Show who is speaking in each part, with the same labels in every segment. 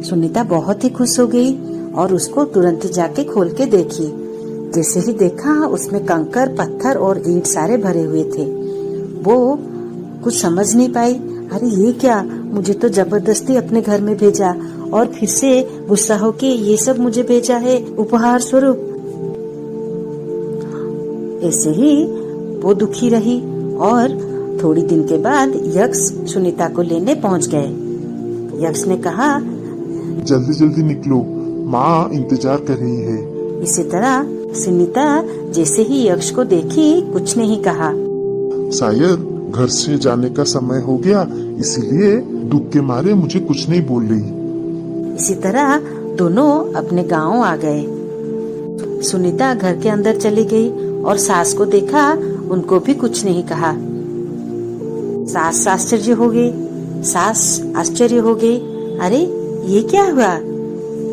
Speaker 1: सुनीता बहुत ही खुश हो गई और उसको तुरंत ही जाके खोल के देखी। जैसे ही देखा उसमें कंकर, पत्थर और ईंट सारे भरे हुए थे। वो कुछ समझ नहीं पाई, अरे ये क्या, मुझे तो जबरदस्ती अपने घर में भेजा और फिर से गुस्सा होके ये सब मुझे भेजा है उपहार स्वरूप। ऐसे ही वो दुखी रही और थोड़ी दिन के बाद यक्ष सुनीता को लेने पहुंच गए। यक्ष ने कहा,
Speaker 2: जल्दी जल्दी निकलो, माँ इंतजार कर रही है।
Speaker 1: इसी तरह सुनीता जैसे ही यक्ष को देखी कुछ नहीं कहा।
Speaker 2: शायद घर से जाने का समय हो गया, इसीलिए दुख के मारे मुझे कुछ नहीं बोल रही।
Speaker 1: इसी तरह दोनों अपने गांव आ गए। सुनीता घर के अंदर चली गई और सास को देखा, उनको भी कुछ नहीं कहा। सास आश्चर्य हो गई, अरे ये क्या हुआ,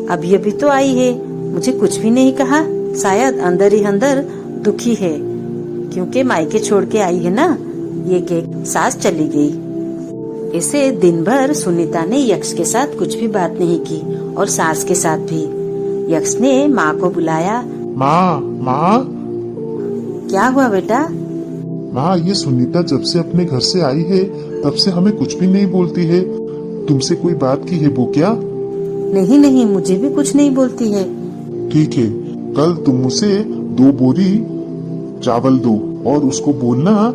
Speaker 1: अभी अभी तो आई है, मुझे कुछ भी नहीं कहा। शायद अंदर ही अंदर दुखी है, क्योंकि मायके छोड़ के आई है ना। ये कह सास चली गई। इसे दिन भर सुनीता ने यक्ष के साथ कुछ भी बात नहीं की और सास के साथ भी। यक्ष ने माँ को बुलाया।
Speaker 2: माँ,
Speaker 1: क्या हुआ बेटा?
Speaker 2: माँ, ये सुनीता जब से अपने घर से आई है तब से हमें कुछ भी नहीं बोलती है। तुमसे कोई बात की है वो क्या?
Speaker 1: नहीं, मुझे भी कुछ नहीं बोलती है।
Speaker 2: ठीक है, कल तुम मुझे 2 बोरी चावल दो और उसको बोलना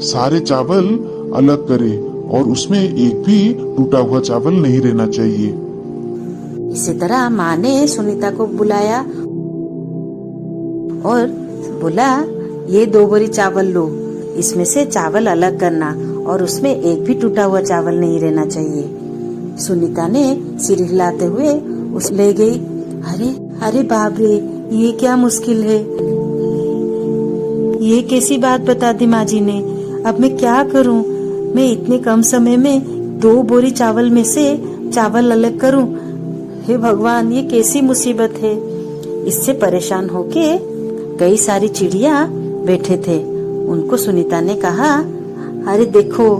Speaker 2: सारे चावल अलग करे और उसमें एक भी टूटा हुआ चावल नहीं रहना चाहिए।
Speaker 1: इसी तरह माँ ने सुनीता को बुलाया और बोला, ये 2 बोरी चावल लो, इसमें से चावल अलग करना और उसमें एक भी टूटा हुआ चावल नहीं रहना चाहिए। सुनीता ने सिर हिलाते हुए उस ले गई। अरे बाप रे, ये क्या मुश्किल है, ये कैसी बात बता दी माँ जी ने। अब मैं क्या करूँ? मैं इतने कम समय में 2 बोरी चावल में से चावल अलग करूँ? हे भगवान, ये कैसी मुसीबत है। इससे परेशान होके कई सारी चिड़िया बैठे थे। उनको सुनीता ने कहा, अरे देखो,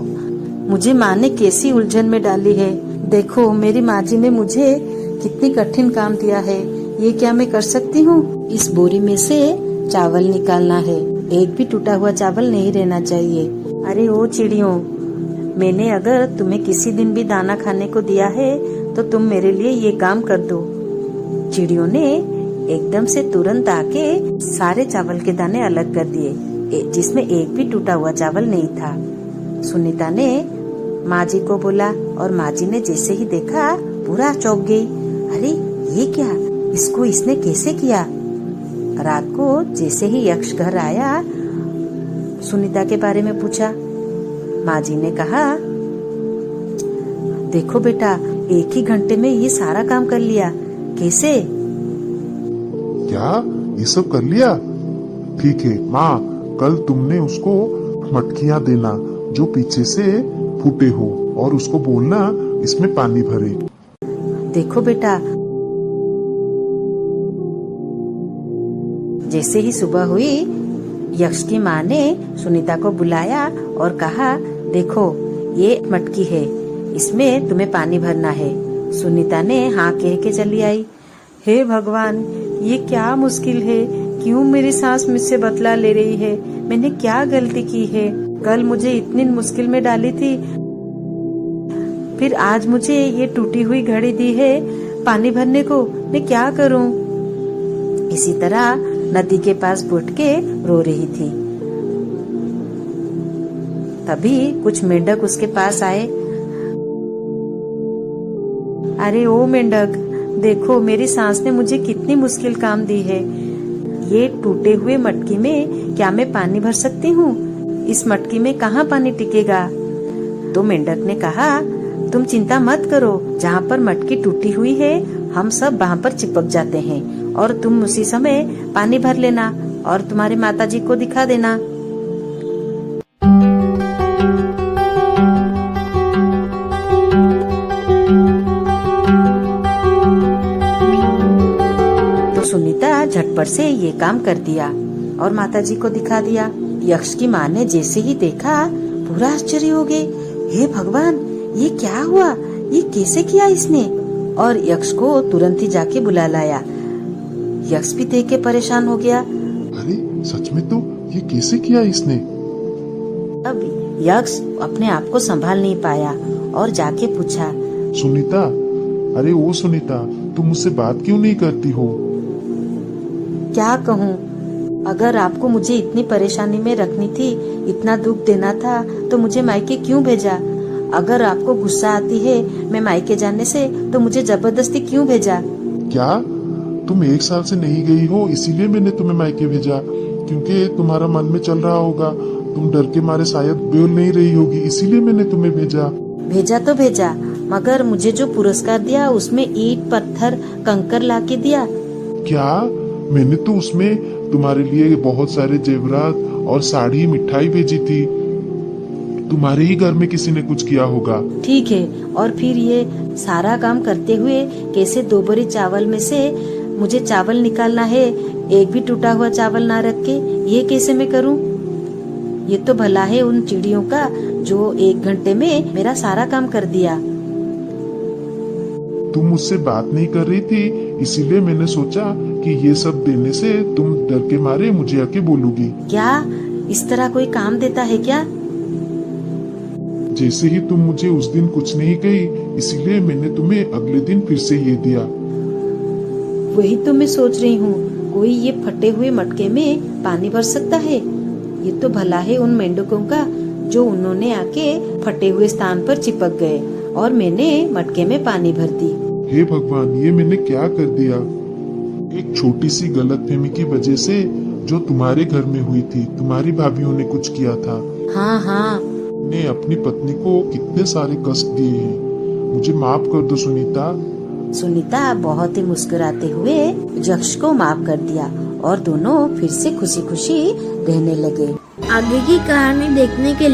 Speaker 1: मुझे माँ ने कैसी उलझन में डाली है। देखो, मेरी माँ जी ने मुझे कितनी कठिन काम दिया है। ये क्या मैं कर सकती हूँ? इस बोरी में से चावल निकालना है, एक भी टूटा हुआ चावल नहीं रहना चाहिए। अरे ओ चिड़ियों, मैंने अगर तुम्हें किसी दिन भी दाना खाने को दिया है तो तुम मेरे लिए ये काम कर दो। चिड़ियों ने एकदम से तुरंत आके सारे चावल के दाने अलग कर दिए, जिसमें एक भी टूटा हुआ चावल नहीं था। सुनीता ने माँ जी को बोला और माँ जी ने जैसे ही देखा पूरा चौंक गई। अरे ये क्या, इसको इसने कैसे किया? रात को जैसे ही यक्ष घर आया, सुनीता के बारे में पूछा। माँ जी ने कहा, देखो बेटा, एक ही घंटे में ये सारा काम कर लिया। कैसे?
Speaker 2: क्या ये सब कर लिया? ठीक है माँ, कल तुमने उसको मटकियाँ देना जो पीछे से फूटे हो और उसको बोलना इसमें पानी भरे।
Speaker 1: देखो बेटा, जैसे ही सुबह हुई, यक्ष की माँ ने सुनीता को बुलाया और कहा, देखो ये मटकी है, इसमें तुम्हें पानी भरना है। सुनीता ने हाँ कह के चली आई। हे भगवान, ये क्या मुश्किल है, क्यों मेरी सास मुझसे बदला ले रही है? मैंने क्या गलती की है? कल मुझे इतनी मुश्किल में डाली थी, फिर आज मुझे ये टूटी हुई घड़ी दी है पानी भरने को। मैं क्या करूं? इसी तरह नदी के पास बैठ के रो रही थी। तभी कुछ मेंढक उसके पास आए। अरे ओ मेंढक, देखो मेरी सास ने मुझे कितनी मुश्किल काम दी है। ये टूटे हुए मटकी में क्या मैं पानी भर सकती हूँ? इस मटकी में कहाँ पानी टिकेगा? तो मेंढक ने कहा, तुम चिंता मत करो, जहाँ पर मटकी टूटी हुई है हम सब वहाँ पर चिपक जाते हैं और तुम उसी समय पानी भर लेना और तुम्हारी माताजी को दिखा देना। तो सुनीता झटपट से ये काम कर दिया और माताजी को दिखा दिया। यक्ष की माँ ने जैसे ही देखा पूरा आश्चर्य हो गए। हे भगवान, ये क्या हुआ? ये कैसे किया इसने? और यक्ष को तुरंत ही जाके बुला लाया। यक्ष भी देख के परेशान हो गया।
Speaker 2: अरे सच में तो ये कैसे किया इसने?
Speaker 1: अब यक्ष अपने आप को संभाल नहीं पाया और जाके पूछा,
Speaker 2: सुनीता, अरे ओ सुनीता, तुम मुझसे बात क्यों नहीं करती हो?
Speaker 1: क्या कहूँ, अगर आपको मुझे इतनी परेशानी में रखनी थी, इतना दुख देना था, तो मुझे मायके क्यों भेजा? अगर आपको गुस्सा आती है मैं मायके जाने से, तो मुझे जबरदस्ती क्यों भेजा?
Speaker 2: क्या तुम 1 साल से नहीं गई हो इसीलिए मैंने तुम्हें मायके भेजा? क्योंकि तुम्हारा मन में चल रहा होगा, तुम डर के मारे शायद बोल नहीं रही होगी, इसीलिए मैंने तुम्हें भेजा।
Speaker 1: भेजा तो भेजा, मगर मुझे जो पुरस्कार दिया उसमें ईंट पत्थर कंकर लाके दिया।
Speaker 2: क्या? मैंने तो उसमें तुम्हारे लिए बहुत सारे जेवरात और साड़ी मिठाई भेजी थी। तुम्हारे ही घर में किसी ने कुछ किया होगा।
Speaker 1: ठीक है, और फिर ये सारा काम करते हुए कैसे 2 बोरी चावल में से मुझे चावल निकालना है, एक भी टूटा हुआ चावल ना रख के, ये कैसे मैं करूं? ये तो भला है उन चिड़ियों का जो 1 घंटे में मेरा सारा काम कर दिया।
Speaker 2: तुम मुझसे बात नहीं कर रही थी, इसीलिए मैंने सोचा कि ये सब देने से तुम डर के मारे मुझे आके बोलोगी।
Speaker 1: क्या इस तरह कोई काम देता है क्या?
Speaker 2: जैसे ही तुम मुझे उस दिन कुछ नहीं कही, इसीलिए मैंने तुम्हें अगले दिन फिर से ये दिया।
Speaker 1: वही तो मैं सोच रही हूँ, कोई ये फटे हुए मटके में पानी भर सकता है? ये तो भला है उन मेंढकों का जो उन्होंने आके फटे हुए स्थान पर चिपक गए और मैंने मटके में पानी भर दी।
Speaker 2: हे भगवान, ये मैंने क्या कर दिया? एक छोटी सी गलतफहमी की वजह से जो तुम्हारे घर में हुई थी, तुम्हारी भाभीयों ने कुछ किया था।
Speaker 1: हाँ हाँ,
Speaker 2: ने अपनी पत्नी को कितने सारे कष्ट दिए हैं। मुझे माफ कर दो सुनीता।
Speaker 1: सुनीता बहुत ही मुस्कुराते हुए यक्ष को माफ कर दिया और दोनों फिर से खुशी खुशी रहने लगे।
Speaker 3: आगे की कहानी देखने के लिए